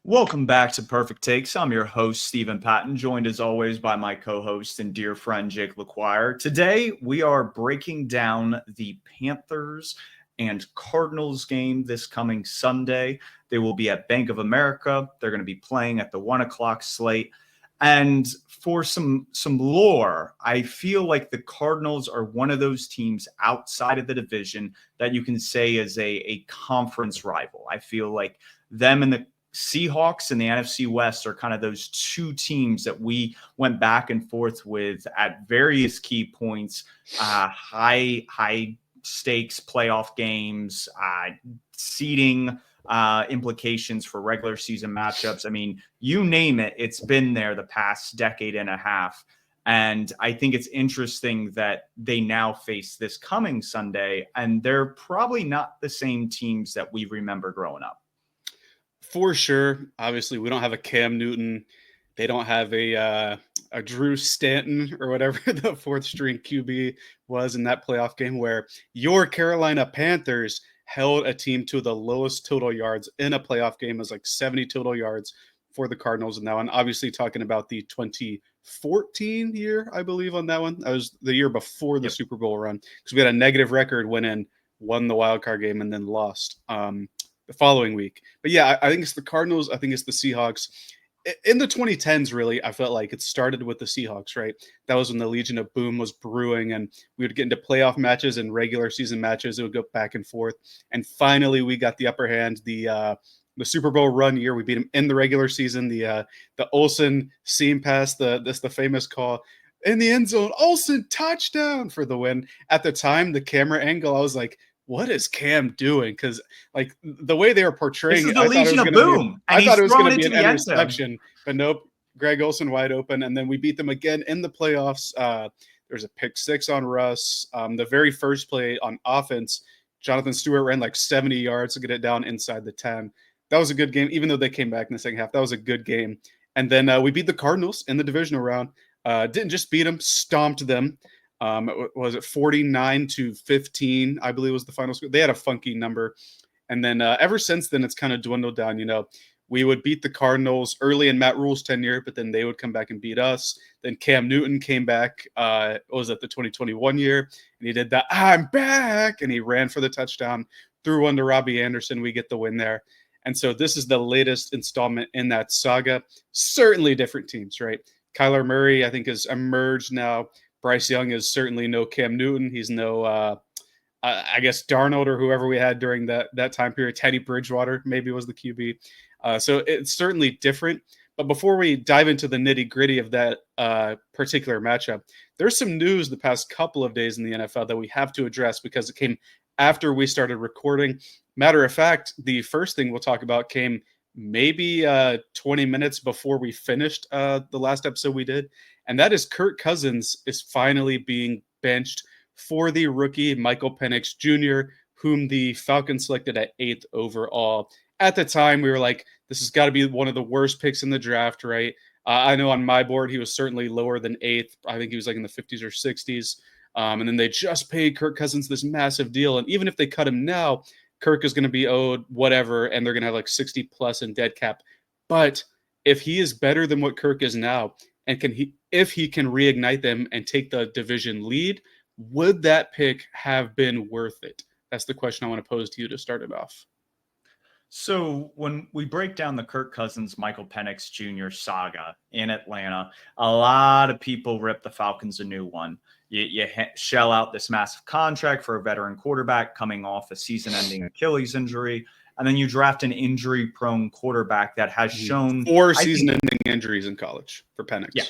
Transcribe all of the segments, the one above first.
Welcome back to Purrfect Takes. I'm your host, Stephen Patton, joined as always by my co-host and dear friend, Jake LaQuire. Today, we are breaking down the Panthers and Cardinals game this coming Sunday. They will be at Bank of America. They're going to be playing at the 1 o'clock slate. And for some lore, I feel like the Cardinals are one of those teams outside of the division that you can say is a conference rival. I feel like them and the Seahawks and the NFC West are kind of those two teams that we went back and forth with at various key points, high stakes playoff games, seeding implications for regular season matchups. I mean, you name it, it's been there the past decade and a half. And I think it's interesting that they now face this coming Sunday, and they're probably not the same teams that we remember growing up. For sure. Obviously, we don't have a Cam Newton. They don't have a Drew Stanton or whatever the fourth string QB was in that playoff game where your Carolina Panthers held a team to the lowest total yards in a playoff game. It was like 70 total yards for the Cardinals in that one. Obviously, talking about the 2014 year, I believe, on that one. That was the year before the Super Bowl run because we had a negative record, went in, won the wild card game, and then lost the following week. But yeah, I think it's the Cardinals. I think it's the Seahawks. In the 2010s, really, I felt like it started with the Seahawks, right? That was when the Legion of Boom was brewing, and we would get into playoff matches and regular season matches. It would go back and forth. And finally, we got the upper hand. The Super Bowl run year, we beat them in the regular season. The Olsen seam pass, the famous call in the end zone, Olsen touchdown for the win. At the time, the camera angle, I was like, what is Cam doing? Because like the way they were portraying this is it, the Legion of Boom. I thought it was going to be an interception, but nope. Greg Olsen wide open, and then we beat them again in the playoffs. There's a pick six on Russ. The very first play on offense, Jonathan Stewart ran like 70 yards to get it down inside the 10. That was a good game, even though they came back in the second half. That was a good game. And then we beat the Cardinals in the divisional round. Didn't just beat them, stomped them. Was it 49-15? I believe was the final score. They had a funky number. And then ever since then, it's kind of dwindled down. You know, we would beat the Cardinals early in Matt Rule's tenure, but then they would come back and beat us. Then Cam Newton came back. Was it the 2021 year? And he did that, I'm back. And he ran for the touchdown, threw one to Robbie Anderson. We get the win there. And so this is the latest installment in that saga. Certainly different teams, right? Kyler Murray, I think, has emerged now. Bryce Young is certainly no Cam Newton. He's no, I guess, Darnold or whoever we had during that time period. Teddy Bridgewater maybe was the QB. So it's certainly different. But before we dive into the nitty-gritty of that particular matchup, there's some news the past couple of days in the NFL that we have to address because it came after we started recording. Matter of fact, the first thing we'll talk about came maybe 20 minutes before we finished the last episode we did. And that is Kirk Cousins is finally being benched for the rookie Michael Penix Jr., whom the Falcons selected at 8th overall. At the time, we were like, this has got to be one of the worst picks in the draft, right? I know on my board, he was certainly lower than 8th. I think he was like in the 50s or 60s. And then they just paid Kirk Cousins this massive deal. And even if they cut him now, Kirk is going to be owed whatever, and they're going to have like 60 plus in dead cap. But if he is better than what Kirk is now, and if he can reignite them and take the division lead, would that pick have been worth it? That's the question I want to pose to you to start it off. So when we break down the Kirk Cousins, Michael Penix Jr. saga in Atlanta, a lot of people rip the Falcons a new one. You shell out this massive contract for a veteran quarterback coming off a season-ending Achilles injury, and then you draft an injury-prone quarterback that has shown 4 season-ending injuries in college for Penix. Yeah,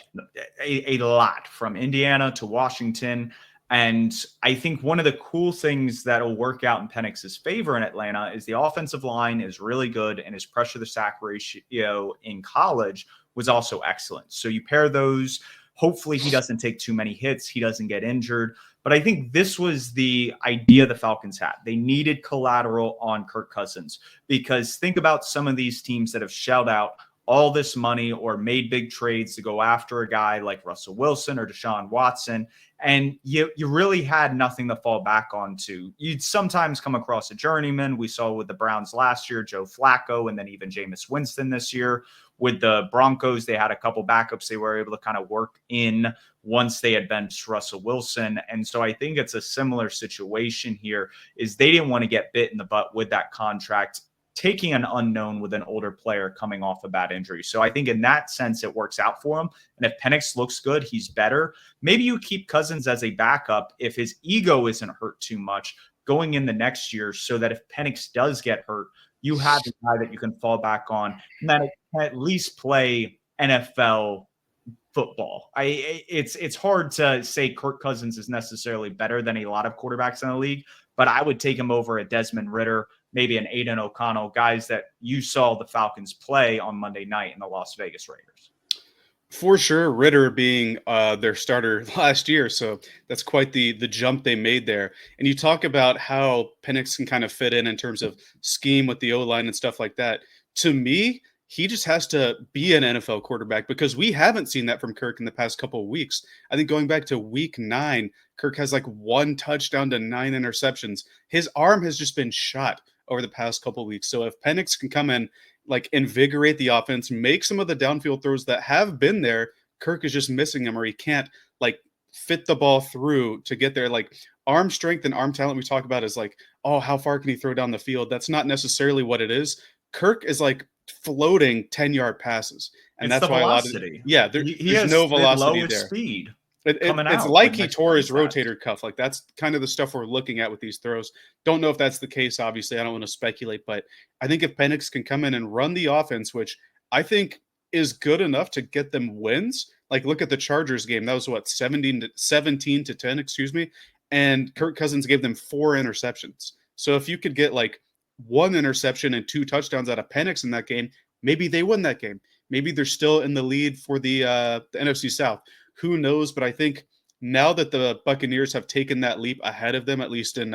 a lot from Indiana to Washington. And I think one of the cool things that will work out in Penix's favor in Atlanta is the offensive line is really good, and his pressure to sack ratio in college was also excellent. So you pair those. Hopefully he doesn't take too many hits. He doesn't get injured. But I think this was the idea the Falcons had. They needed collateral on Kirk Cousins because think about some of these teams that have shelled out all this money or made big trades to go after a guy like Russell Wilson or Deshaun Watson, and you really had nothing to fall back onto. You'd sometimes come across a journeyman. We saw with the Browns last year, Joe Flacco, and then even Jameis Winston this year. With the Broncos, they had a couple backups they were able to kind of work in once they had benched Russell Wilson. And so I think it's a similar situation here, is they didn't want to get bit in the butt with that contract, taking an unknown with an older player coming off a bad injury. So I think in that sense, it works out for him. And if Penix looks good, he's better. Maybe you keep Cousins as a backup if his ego isn't hurt too much going in the next year, so that if Penix does get hurt, you have a guy that you can fall back on and that can at least play NFL football. It's hard to say Kirk Cousins is necessarily better than a lot of quarterbacks in the league, but I would take him over a Desmond Ridder, maybe an Aiden O'Connell, guys that you saw the Falcons play on Monday night in the Las Vegas Raiders. For sure, Ridder being their starter last year, so that's quite the jump they made there. And you talk about how Penix can kind of fit in terms of scheme with the O-line and stuff like that. To me, he just has to be an NFL quarterback, because we haven't seen that from Kirk in the past couple of weeks. I think going back to week 9, Kirk has like 1 touchdown to 9 interceptions. His arm has just been shot over the past couple of weeks. So if Penix can come in, like invigorate the offense, make some of the downfield throws that have been there, Kirk is just missing them, or he can't like fit the ball through to get there. Like arm strength and arm talent we talk about is like, oh, how far can he throw down the field? That's not necessarily what it is. Kirk is like floating 10-yard passes. And it's that's why velocity. There's no velocity lower there. Speed. It's like he tore his rotator cuff. Like that's kind of the stuff we're looking at with these throws. Don't know if that's the case. Obviously, I don't want to speculate, but I think if Penix can come in and run the offense, which I think is good enough to get them wins. Like look at the Chargers game. That was what, 17 to 10, excuse me. And Kirk Cousins gave them 4 interceptions. So if you could get like 1 interception and 2 touchdowns out of Penix in that game, maybe they win that game. Maybe they're still in the lead for the NFC South. Who knows? But I think now that the Buccaneers have taken that leap ahead of them, at least in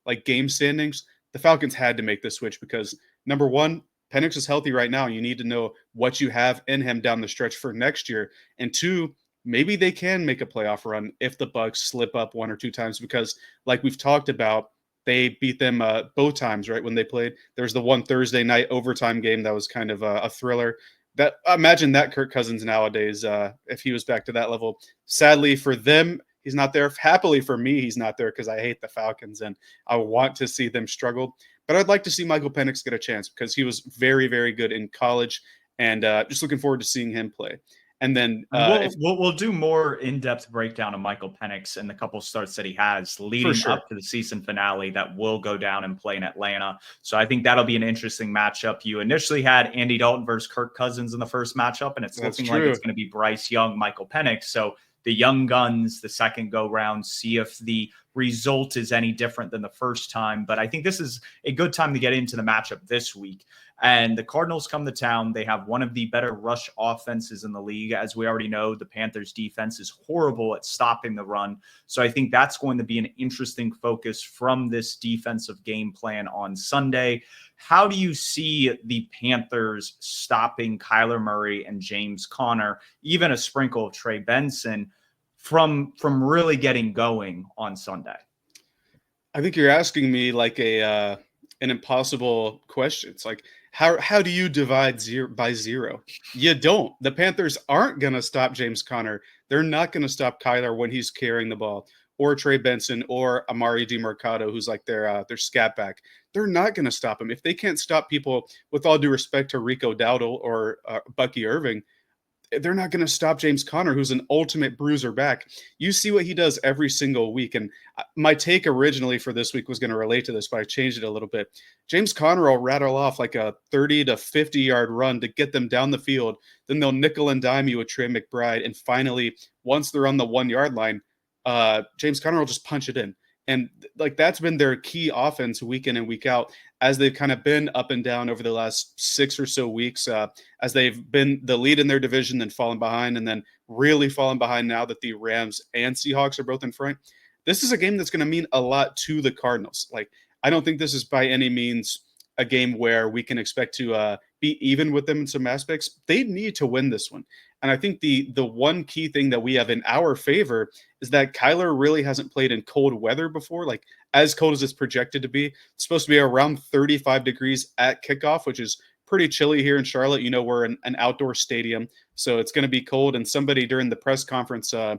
like game standings, the Falcons had to make the switch, because number one, Penix is healthy right now. You need to know what you have in him down the stretch for next year. And 2, maybe they can make a playoff run if the Bucs slip up 1 or 2 times, because like we've talked about, they beat them both times, right? When they played, there was the one Thursday night overtime game that was kind of a thriller. That imagine that Kirk Cousins nowadays, if he was back to that level. Sadly for them, he's not there. Happily for me, he's not there, because I hate the Falcons and I want to see them struggle. But I'd like to see Michael Penix get a chance, because he was very, very good in college, and just looking forward to seeing him play. And then we'll do more in-depth breakdown of Michael Penix and the couple starts that he has leading up to the season finale that will go down and play in Atlanta. So I think that'll be an interesting matchup. You initially had Andy Dalton versus Kirk Cousins in the first matchup, and it's looking like it's going to be Bryce Young, Michael Penix. So the young guns, the second go round, see if the result is any different than the first time. But I think this is a good time to get into the matchup this week. And the Cardinals come to town. They have one of the better rush offenses in the league. As we already know, the Panthers defense is horrible at stopping the run. So I think that's going to be an interesting focus from this defensive game plan on Sunday. How do you see the Panthers stopping Kyler Murray and James Conner, even a sprinkle of Trey Benson, from really getting going on Sunday? I think you're asking me like an impossible question. It's like, how do you divide 0 by 0? You don't. The Panthers aren't going to stop James Conner. They're not going to stop Kyler when he's carrying the ball, or Trey Benson, or Amari DiMercado, who's like their scat back. They're not going to stop him. If they can't stop people, with all due respect to Rico Dowdle or Bucky Irving, they're not going to stop James Conner, who's an ultimate bruiser back. You see what he does every single week. And my take originally for this week was going to relate to this, but I changed it a little bit. James Conner will rattle off like a 30 to 50-yard run to get them down the field. Then they'll nickel and dime you with Trey McBride. And finally, once they're on the 1-yard line, James Conner will just punch it in. And like that's been their key offense week in and week out, as they've kind of been up and down over the last 6 or so weeks, as they've been the lead in their division, then fallen behind, and then really fallen behind now that the Rams and Seahawks are both in front. This is a game that's going to mean a lot to the Cardinals. Like, I don't think this is by any means a game where we can expect to be even with them in some aspects. They need to win this one. And I think the one key thing that we have in our favor is that Kyler really hasn't played in cold weather before, like as cold as it's projected to be. It's supposed to be around 35 degrees at kickoff, which is pretty chilly here in Charlotte. You know, we're in an outdoor stadium, so it's going to be cold. And somebody during the press conference, I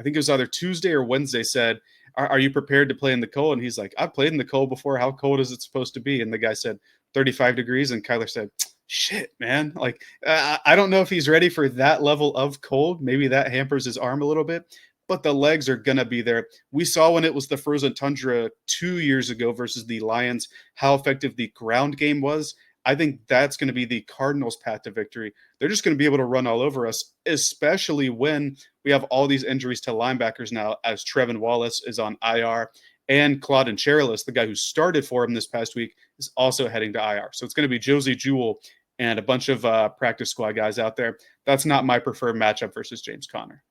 think it was either Tuesday or Wednesday, said, are you prepared to play in the cold? And he's like, I've played in the cold before. How cold is it supposed to be? And the guy said 35 degrees. And Kyler said, shit, man. Like, I don't know if he's ready for that level of cold. Maybe that hampers his arm a little bit, but the legs are going to be there. We saw when it was the frozen tundra 2 years ago versus the Lions, how effective the ground game was. I think that's going to be the Cardinals' path to victory. They're just going to be able to run all over us, especially when we have all these injuries to linebackers now, as Trevin Wallace is on IR, and Claude Cherilus, the guy who started for him this past week, is also heading to IR. So it's going to be Josie Jewell and a bunch of practice squad guys out there. That's not my preferred matchup versus James Conner.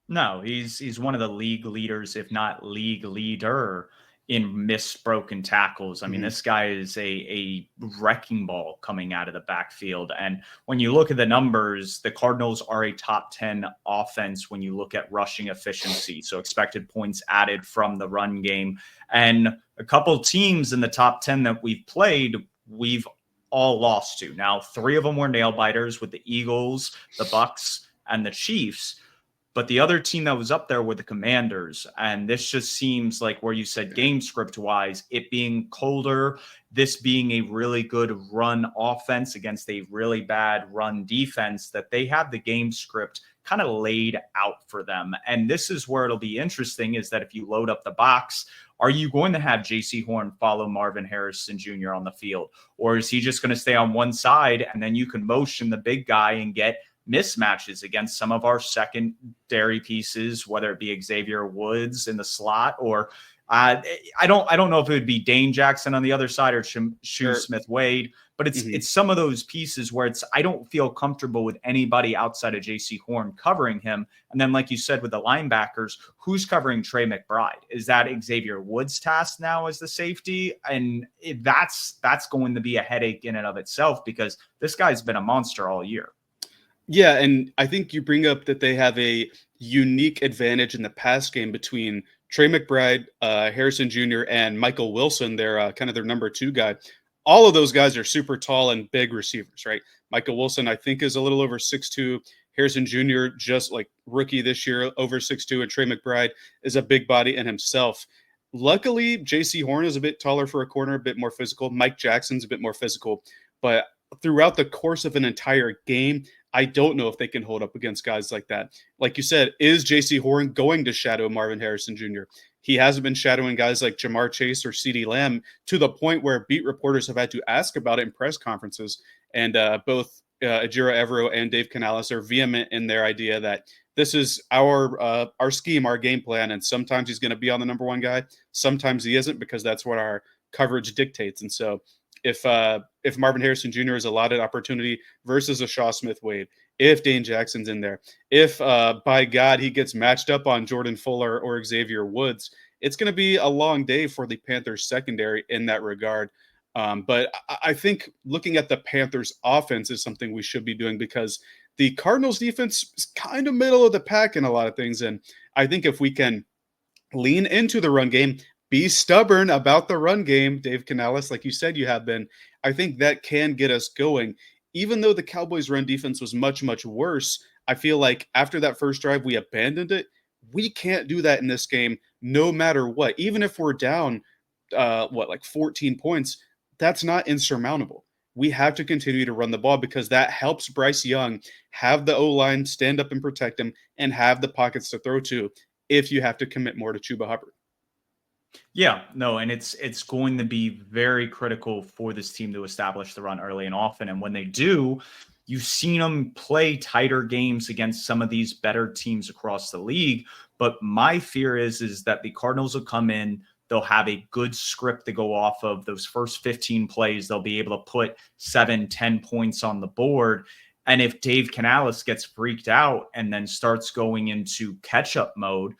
No, he's one of the league leaders, if not league leader, in missed broken tackles. I mean, this guy is a wrecking ball coming out of the backfield. And when you look at the numbers, the Cardinals are a top 10 offense when you look at rushing efficiency. So expected points added from the run game. And a couple teams in the top 10 that we've played, we've all lost to. Now, 3 of them were nail biters with the Eagles, the Bucks, and the Chiefs. But the other team that was up there were the Commanders. And this just seems like, where you said game script wise, it being colder, this being a really good run offense against a really bad run defense, that they have the game script kind of laid out for them. And this is where it'll be interesting, is that if you load up the box, are you going to have J.C. Horn follow Marvin Harrison Jr. on the field? Or is he just going to stay on one side and then you can motion the big guy and get mismatches against some of our secondary pieces, whether it be Xavier Woods in the slot, or I don't know if it would be Dane Jackson on the other side or Shoe Smith-Wade, but it's some of those pieces where I don't feel comfortable with anybody outside of J.C. Horn covering him. And then, like you said, with the linebackers, who's covering Trey McBride? Is that Xavier Woods' task now as the safety? And that's going to be a headache in and of itself, because this guy's been a monster all year. Yeah, and I think you bring up that they have a unique advantage in the pass game between Trey McBride, Harrison Jr., and Michael Wilson. They're kind of their number 2 guy. All of those guys are super tall and big receivers, right? Michael Wilson, I think, is a little over 6'2". Harrison Jr., just like rookie this year, over 6'2", and Trey McBride is a big body in himself. Luckily, J.C. Horn is a bit taller for a corner, a bit more physical. Mike Jackson's a bit more physical. But throughout the course of an entire game, I don't know if they can hold up against guys like that. Like you said, is J.C. Horn going to shadow Marvin Harrison Jr.? He hasn't been shadowing guys like Jamar Chase or CeeDee Lamb, to the point where beat reporters have had to ask about it in press conferences. And both Ejiro Evero and Dave Canales are vehement in their idea that this is our scheme, our game plan. And sometimes he's going to be on the number 1 guy. Sometimes he isn't, because that's what our coverage dictates. And so if Marvin Harrison Jr. is allotted opportunity versus a Shaw Smith-Wade, if Dane Jackson's in there, if by God he gets matched up on Jordan Fuller or Xavier Woods, it's going to be a long day for the Panthers secondary in that regard. But I think looking at the Panthers offense is something we should be doing, because the Cardinals defense is kind of middle of the pack in a lot of things. And I think if we can lean into the run game, be stubborn about the run game, Dave Canales, like you said you have been, I think that can get us going. Even though the Cowboys' run defense was much, much worse, I feel like after that first drive, we abandoned it. We can't do that in this game, no matter what. Even if we're down, 14 points, that's not insurmountable. We have to continue to run the ball, because that helps Bryce Young have the O-line stand up and protect him and have the pockets to throw to if you have to commit more to Chuba Hubbard. Yeah, no, and it's going to be very critical for this team to establish the run early and often. And when they do, you've seen them play tighter games against some of these better teams across the league. But my fear is that the Cardinals will come in, they'll have a good script to go off of. Those first 15 plays, they'll be able to put 7-10 points on the board. And if Dave Canales gets freaked out and then starts going into catch-up mode,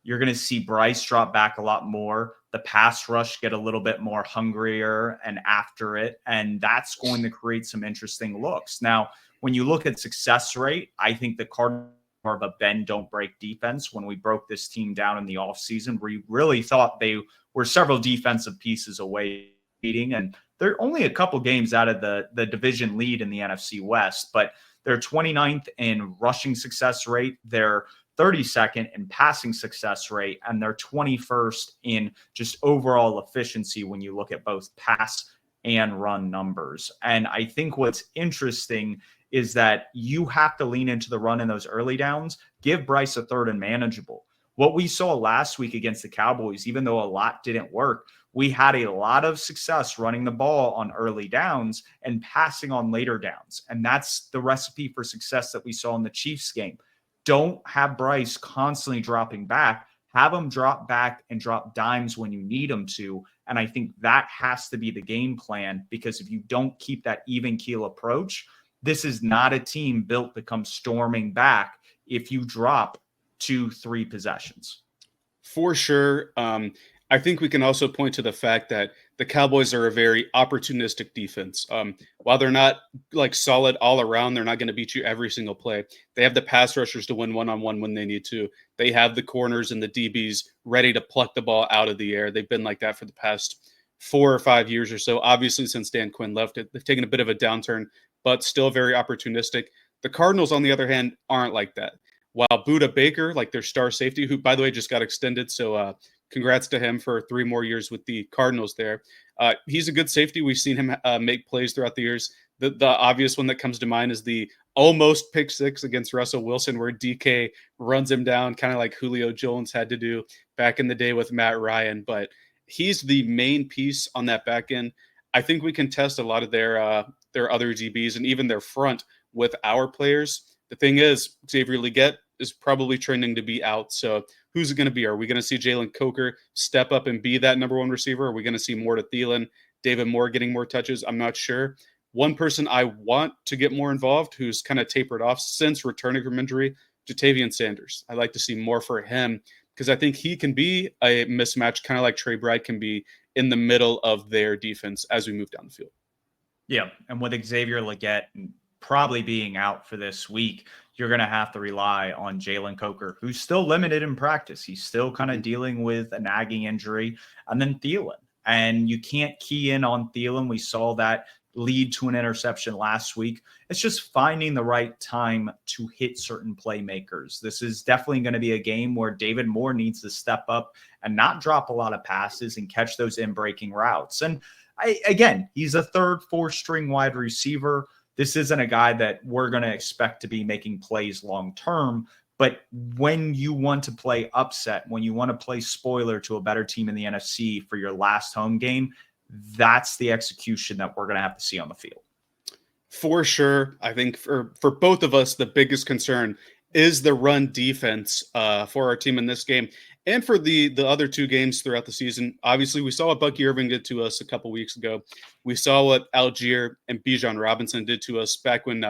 you're going to see Bryce drop back a lot more. the pass rush get a little bit more hungrier and after it, and that's going to create some interesting looks. Now, when you look at success rate, I think the Cardinals more of a bend don't break defense. When we broke this team down in the offseason, we really thought they were several defensive pieces away beating, and they're only a couple games out of the division lead in the NFC West, but they're 29th in rushing success rate. They're 32nd in passing success rate, and they're 21st in just overall efficiency when you look at both pass and run numbers. And I think what's interesting is that you have to lean into the run in those early downs, give Bryce a third and manageable. What we saw last week against the Cowboys, even though a lot didn't work, we had a lot of success running the ball on early downs and passing on later downs. And that's the recipe for success that we saw in the Chiefs game. Don't have Bryce constantly dropping back. Have him drop back and drop dimes when you need him to. And I think that has to be the game plan, because if you don't keep that even keel approach, this is not a team built to come storming back if you drop 2-3 possessions. For sure. I think we can also point to the fact that the Cowboys are a very opportunistic defense. While they're not like solid all around, they're not going to beat you every single play. They have the pass rushers to win one-on-one when they need to. They have the corners and the DBs ready to pluck the ball out of the air. They've been like that for the past 4 or 5 years or so. Obviously, since Dan Quinn left it, they've taken a bit of a downturn, but still very opportunistic. The Cardinals, on the other hand, aren't like that. While Budda Baker, like their star safety, who, by the way, just got extended, so congrats to him for 3 more years with the Cardinals there. He's a good safety. We've seen him make plays throughout the years. The obvious one that comes to mind is the almost pick 6 against Russell Wilson, where DK runs him down, kind of like Julio Jones had to do back in the day with Matt Ryan. But he's the main piece on that back end. I think we can test a lot of their other DBs and even their front with our players. The thing is, Xavier Legette is probably trending to be out. So who's it going to be? Are we going to see Jalen Coker step up and be that number 1 receiver? Are we going to see more to Thielen, David Moore getting more touches? I'm not sure. One person I want to get more involved, who's kind of tapered off since returning from injury, Jatavian Sanders. I'd like to see more for him, because I think he can be a mismatch, kind of like Trey Bright can be in the middle of their defense as we move down the field. Yeah, and with Xavier Legette probably being out for this week, you're going to have to rely on Jalen Coker, who's still limited in practice. He's still kind of dealing with a nagging injury. And then Thielen. And you can't key in on Thielen. We saw that lead to an interception last week. It's just finding the right time to hit certain playmakers. This is definitely going to be a game where David Moore needs to step up and not drop a lot of passes and catch those in-breaking routes. And again, he's a 3rd, 4th string wide receiver. This isn't a guy that we're going to expect to be making plays long-term, but when you want to play upset, when you want to play spoiler to a better team in the NFC for your last home game, that's the execution that we're going to have to see on the field. For sure. I think for both of us, the biggest concern is the run defense for our team in this game. And for the other 2 games throughout the season. Obviously, we saw what Bucky Irving did to us a couple weeks ago. We saw what Algier and Bijan Robinson did to us back when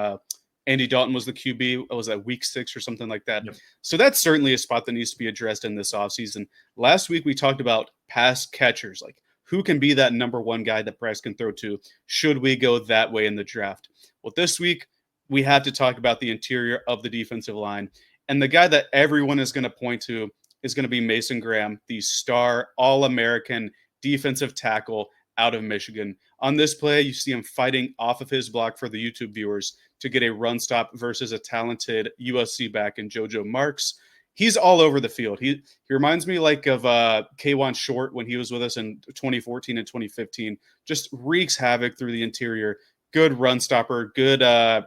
Andy Dalton was the QB. Was that week 6 or something like that? Yep. So that's certainly a spot that needs to be addressed in this offseason. Last week, we talked about pass catchers, like who can be that number 1 guy that Bryce can throw to should we go that way in the draft. Well, this week, we have to talk about the interior of the defensive line. And the guy that everyone is going to point to is going to be Maason Graham, the star All-American defensive tackle out of Michigan. On this play, you see him fighting off of his block for the YouTube viewers to get a run stop versus a talented USC back in JoJo Marks. He's all over the field. He reminds me like of K'Wan Short when he was with us in 2014 and 2015. Just wreaks havoc through the interior. Good run stopper, good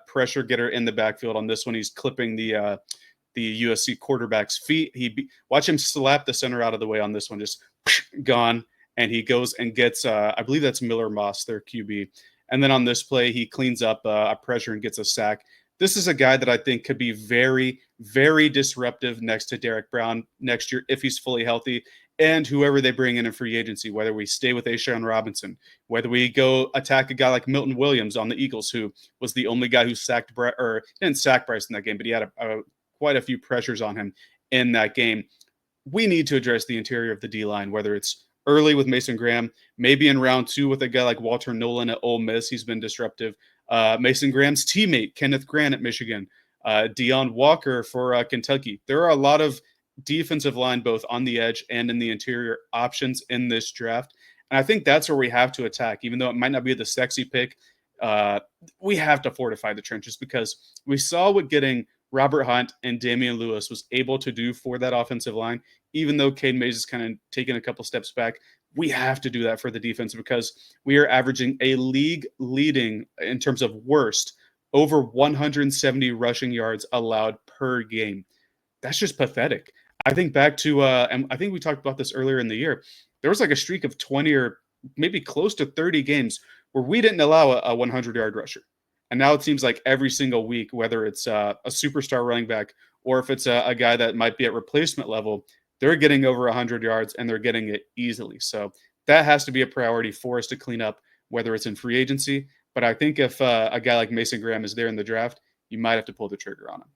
pressure getter in the backfield. On this one, he's clipping the USC quarterback's feet. Watch him slap the center out of the way on this one, just gone. And he goes and gets, I believe that's Miller Moss, their QB. And then on this play, he cleans up a pressure and gets a sack. This is a guy that I think could be very, very disruptive next to Derek Brown next year if he's fully healthy, and whoever they bring in free agency, whether we stay with A'Shawn Robinson, whether we go attack a guy like Milton Williams on the Eagles, who was the only guy who sacked or didn't sack Bryce in that game, but he had quite a few pressures on him in that game. We need to address the interior of the D-line, whether it's early with Maason Graham, maybe in round 2 with a guy like Walter Nolan at Ole Miss. He's been disruptive. Maason Graham's teammate, Kenneth Grant at Michigan, Deion Walker for Kentucky. There are a lot of defensive line, both on the edge and in the interior, options in this draft. And I think that's where we have to attack, even though it might not be the sexy pick. We have to fortify the trenches, because we saw what getting Robert Hunt and Damian Lewis was able to do for that offensive line. Even though Cade Mays is kind of taking a couple steps back, we have to do that for the defense, because we are averaging a league leading, in terms of worst, over 170 rushing yards allowed per game. That's just pathetic. I think back to, and I think we talked about this earlier in the year, there was like a streak of 20 or maybe close to 30 games where we didn't allow a 100-yard rusher. And now it seems like every single week, whether it's a superstar running back or if it's a guy that might be at replacement level, they're getting over 100 yards, and they're getting it easily. So that has to be a priority for us to clean up, whether it's in free agency. But I think if a guy like Maason Graham is there in the draft, you might have to pull the trigger on him.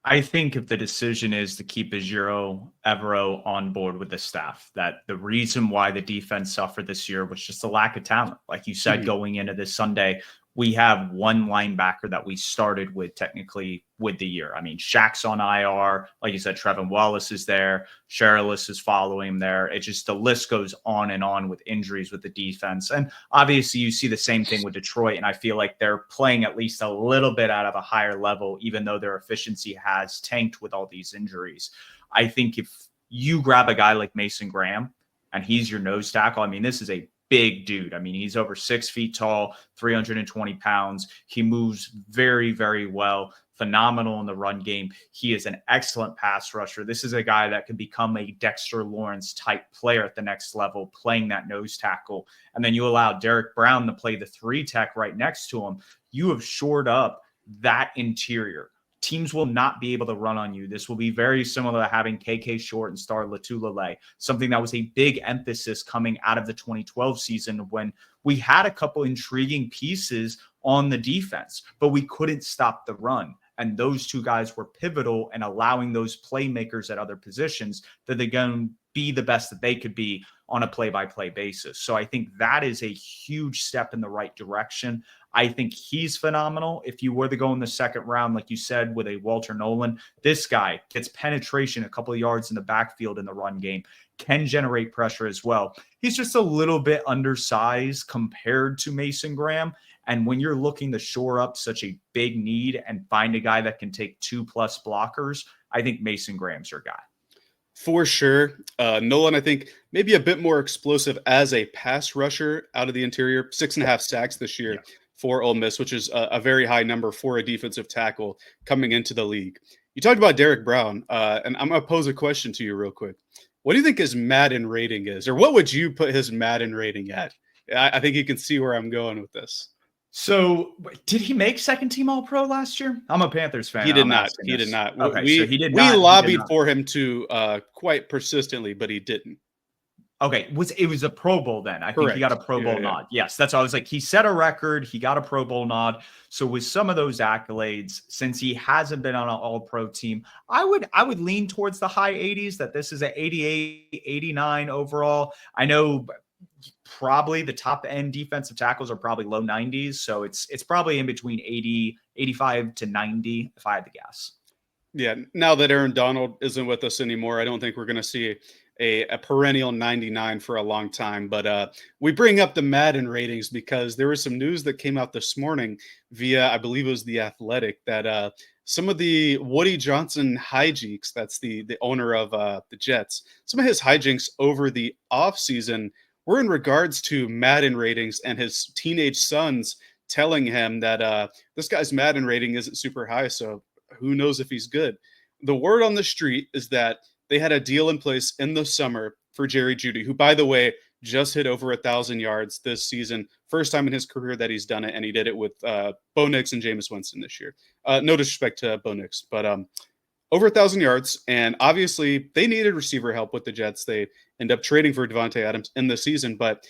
I think if the decision is to keep Ejiro Evero on board with the staff, that the reason why the defense suffered this year was just a lack of talent. Like you said, going into this Sunday, we have one linebacker that we started with technically with the year. I mean, Shaq's on IR. Like you said, Trevin Wallace is there. Sherilis is following him there. It just, the list goes on and on with injuries with the defense. And obviously you see the same thing with Detroit. And I feel like they're playing at least a little bit out of a higher level, even though their efficiency has tanked with all these injuries. I think if you grab a guy like Maason Graham and he's your nose tackle, I mean, this is a big dude. I mean, he's over 6 feet tall, 320 pounds. He moves very, very well. Phenomenal in the run game. He is an excellent pass rusher. This is a guy that can become a Dexter Lawrence type player at the next level, playing that nose tackle. And then you allow Derek Brown to play the 3 tech right next to him. You have shored up that interior. Teams will not be able to run on you. This will be very similar to having KK Short and Star Latulele, something that was a big emphasis coming out of the 2012 season when we had a couple intriguing pieces on the defense, but we couldn't stop the run. And those two guys were pivotal in allowing those playmakers at other positions that they're going to be the best that they could be on a play-by-play basis. So I think that is a huge step in the right direction. I think he's phenomenal. If you were to go in the second round, like you said, with a Walter Nolan, this guy gets penetration a couple of yards in the backfield in the run game, can generate pressure as well. He's just a little bit undersized compared to Maason Graham. And when you're looking to shore up such a big need and find a guy that can take 2+ blockers, I think Maason Graham's your guy. For sure. Nolan, I think, maybe a bit more explosive as a pass rusher out of the interior. 6.5 sacks this year for Ole Miss, which is a very high number for a defensive tackle coming into the league. You talked about Derek Brown, and I'm going to pose a question to you real quick. What do you think his Madden rating is? Or what would you put his Madden rating at? I think you can see where I'm going with this. So did he make second team All-Pro last year? I'm a Panthers fan. He did not. He did not. Okay, so he did not. We lobbied for him to quite persistently, but he didn't. Okay, it was a Pro Bowl then. I think he got a Pro Bowl nod. Yes, that's why I was like, he set a record. He got a Pro Bowl nod. So with some of those accolades, since he hasn't been on an All-Pro team, I would lean towards the high 80s, that this is an 88, 89 overall. I know probably the top end defensive tackles are probably low 90s. So it's probably in between 80, 85 to 90, if I had to guess. Yeah. Now that Aaron Donald isn't with us anymore, I don't think we're going to see a perennial 99 for a long time. But we bring up the Madden ratings because there was some news that came out this morning via, I believe it was The Athletic, that some of the Woody Johnson hijinks, that's the owner of the Jets, some of his hijinks over the offseason were in regards to Madden ratings and his teenage sons telling him that this guy's Madden rating isn't super high, so who knows if he's good. The word on the street is that they had a deal in place in the summer for Jerry Jeudy, who, by the way, just hit over 1,000 yards this season. First time in his career that he's done it, and he did it with Bo Nix and Jameis Winston this year. No disrespect to Bo Nix, but over 1,000 yards, and obviously they needed receiver help with the Jets. They end up trading for Devontae Adams in the season, but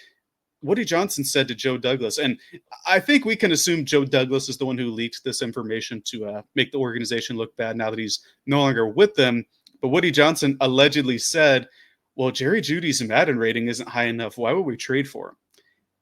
Woody Johnson said to Joe Douglas, and I think we can assume Joe Douglas is the one who leaked this information to make the organization look bad now that he's no longer with them. But Woody Johnson allegedly said, well, Jerry Jeudy's Madden rating isn't high enough. Why would we trade for him?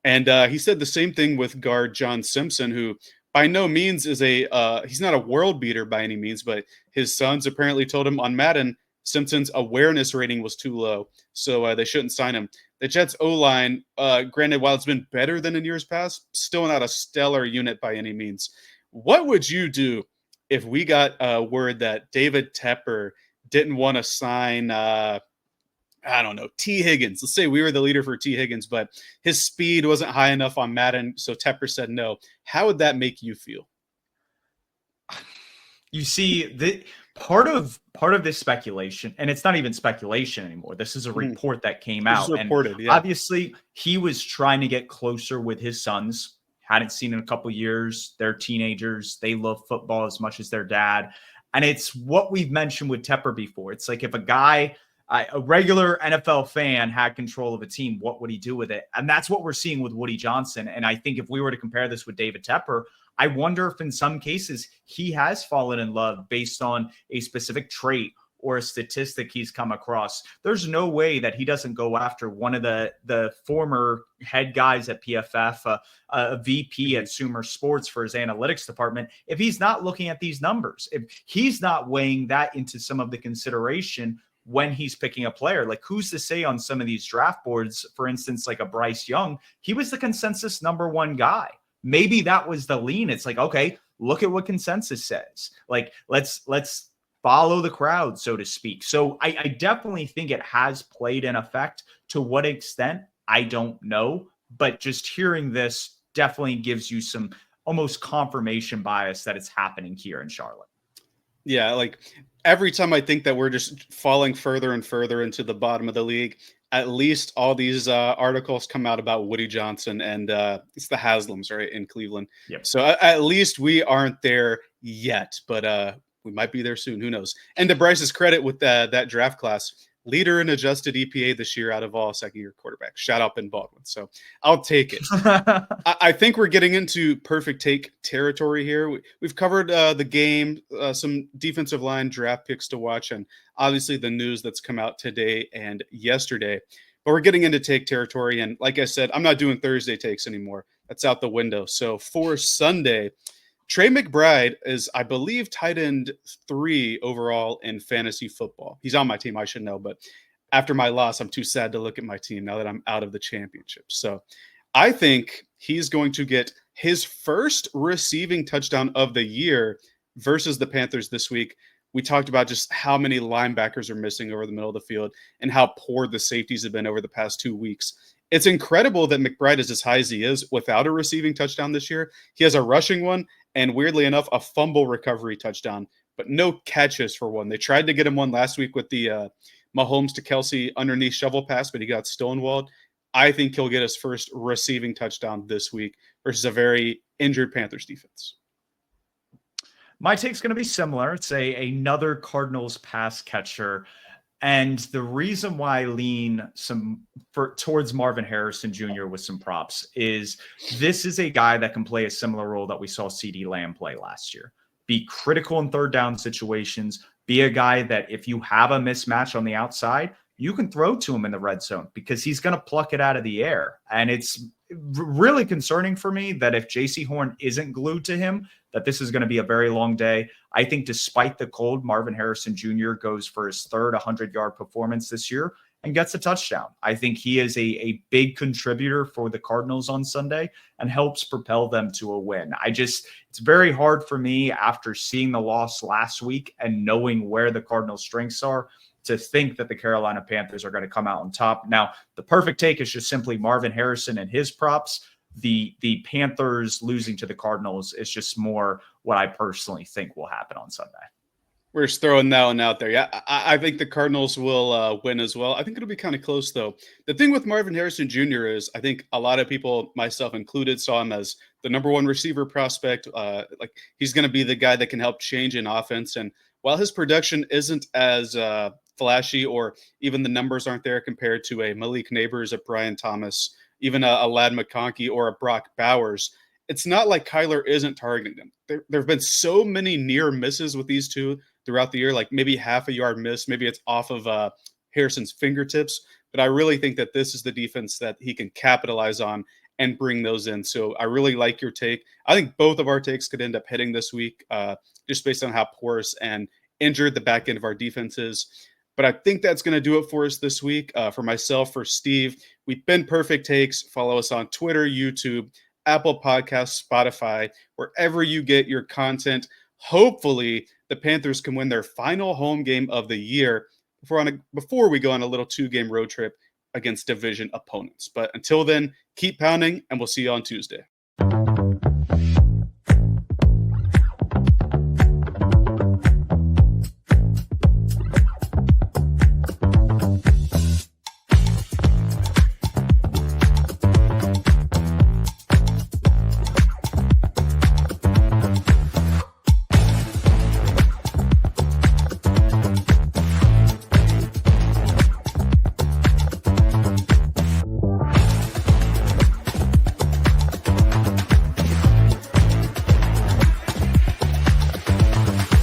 And he said the same thing with guard John Simpson, who by no means is he's not a world beater by any means, but his sons apparently told him on Madden Simpson's awareness rating was too low, so they shouldn't sign him. The Jets O-line, granted, while it's been better than in years past, still not a stellar unit by any means. What would you do if we got word that David Tepper didn't want to sign I don't know, T. Higgins? Let's say we were the leader for T. Higgins, but his speed wasn't high enough on Madden, so Tepper said no. How would that make you feel? You see, the part of this speculation, and it's not even speculation anymore. This is a report that came out. Reported, and yeah. Obviously, he was trying to get closer with his sons. Hadn't seen in a couple years. They're teenagers. They love football as much as their dad. And it's what we've mentioned with Tepper before. It's like if a regular NFL fan had control of a team, what would he do with it? And that's what we're seeing with Woody Johnson. And I think if we were to compare this with David Tepper, I wonder if in some cases he has fallen in love based on a specific trait or a statistic he's come across. There's no way that he doesn't go after one of the former head guys at PFF, a VP at Sumer Sports for his analytics department, if he's not looking at these numbers, if he's not weighing that into some of the consideration when he's picking a player. Like, who's to say on some of these draft boards, for instance, like a Bryce Young, he was the consensus #1 guy. Maybe that was the lean. It's like, okay, look at what consensus says. Like, let's follow the crowd, so to speak. So I definitely think it has played an effect. To what extent, I don't know. But just hearing this definitely gives you some almost confirmation bias that it's happening here in Charlotte. Yeah, like every time I think that we're just falling further and further into the bottom of the league, at least all these articles come out about Woody Johnson and it's the Haslams, right, in Cleveland. Yep. So at least we aren't there yet, but we might be there soon. Who knows? And to Bryce's credit with that draft class, leader in adjusted EPA this year out of all second-year quarterbacks. Shout out Ben Baldwin. So I'll take it. I think we're getting into perfect take territory here. We've covered the game, some defensive line draft picks to watch, and obviously the news that's come out today and yesterday. But we're getting into take territory. And like I said, I'm not doing Thursday takes anymore. That's out the window. So for Sunday, Trey McBride is, I believe, tight end 3 overall in fantasy football. He's on my team, I should know, but after my loss, I'm too sad to look at my team now that I'm out of the championship. So I think he's going to get his first receiving touchdown of the year versus the Panthers this week. We talked about just how many linebackers are missing over the middle of the field and how poor the safeties have been over the past 2 weeks. It's incredible that McBride is as high as he is without a receiving touchdown this year. He has a rushing one, and weirdly enough, a fumble recovery touchdown, but no catches for one. They tried to get him one last week with the Mahomes to Kelsey underneath shovel pass, but he got stonewalled. I think he'll get his first receiving touchdown this week versus a very injured Panthers defense. My take's going to be similar. It's another Cardinals pass catcher. And the reason why I lean towards Marvin Harrison Jr. with some props is this is a guy that can play a similar role that we saw CeeDee Lamb play last year. Be critical in third down situations. Be a guy that if you have a mismatch on the outside, you can throw to him in the red zone because he's going to pluck it out of the air. And it's really concerning for me that if J.C. Horn isn't glued to him, that this is going to be a very long day. I think despite the cold, Marvin Harrison Jr. goes for his third 100-yard performance this year and gets a touchdown. I think he is a big contributor for the Cardinals on Sunday and helps propel them to a win. It's very hard for me after seeing the loss last week and knowing where the Cardinals' strengths are to think that the Carolina Panthers are going to come out on top. Now, the perfect take is just simply Marvin Harrison and his props. The Panthers losing to the Cardinals is just more what I personally think will happen on Sunday. We're just throwing that one out there. Yeah, I think the Cardinals will win as well. I think it'll be kind of close, though. The thing with Marvin Harrison Jr. is I think a lot of people, myself included, saw him as the #1 receiver prospect. Like he's going to be the guy that can help change an offense. And while his production isn't as flashy or even the numbers aren't there compared to a Malik Neighbors, a Brian Thomas, even a Ladd McConkey or a Brock Bowers, it's not like Kyler isn't targeting them. There have been so many near misses with these two throughout the year, like maybe half a yard miss. Maybe it's off of Harrison's fingertips. But I really think that this is the defense that he can capitalize on and bring those in. So I really like your take. I think both of our takes could end up hitting this week, just based on how porous and injured the back end of our defense is. But I think that's going to do it for us this week. For myself, for Steve, we've been Purrfect Takes. Follow us on Twitter, YouTube, Apple Podcasts, Spotify, wherever you get your content. Hopefully, the Panthers can win their final home game of the year before we go on a little 2-game road trip against division opponents. But until then, keep pounding, and we'll see you on Tuesday.